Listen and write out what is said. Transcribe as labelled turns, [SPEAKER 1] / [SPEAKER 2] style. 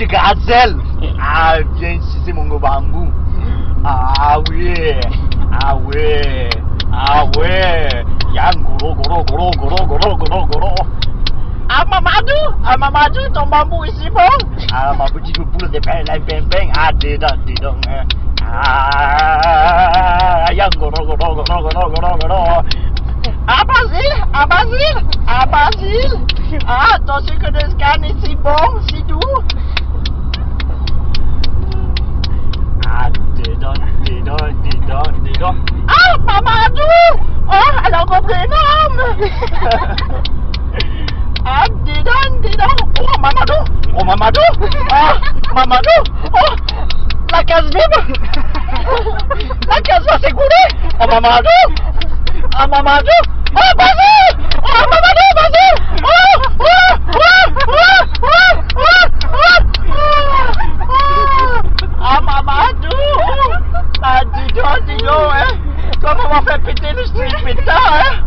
[SPEAKER 1] petit gratte-ciel. Ah, viens ici, c'est mon gros bambou. Ah oui, ah oui, ah ouais. Yang goro. Ah Mamadou, ton bambou ici bon. Ah ma petite poule de pain, ah dedans. Ah, yang goro. Ah Basile. Ah, ton sucre de scan est si bon, si doux. Ah, dedans. Ah, Mamadou! Oh, elle a encore énorme! Ah, dedans. Oh, Mamadou! Ah, Mamadou! Oh, la case vibre! La case va s'écouler! Oh, Mamadou! Ah, Mamadou! Oh, Basile! Oh, Mamadou, Basile! Ah, Mamadou! Ah, dis donc, hein! Comment on va faire péter le street pétard, hein?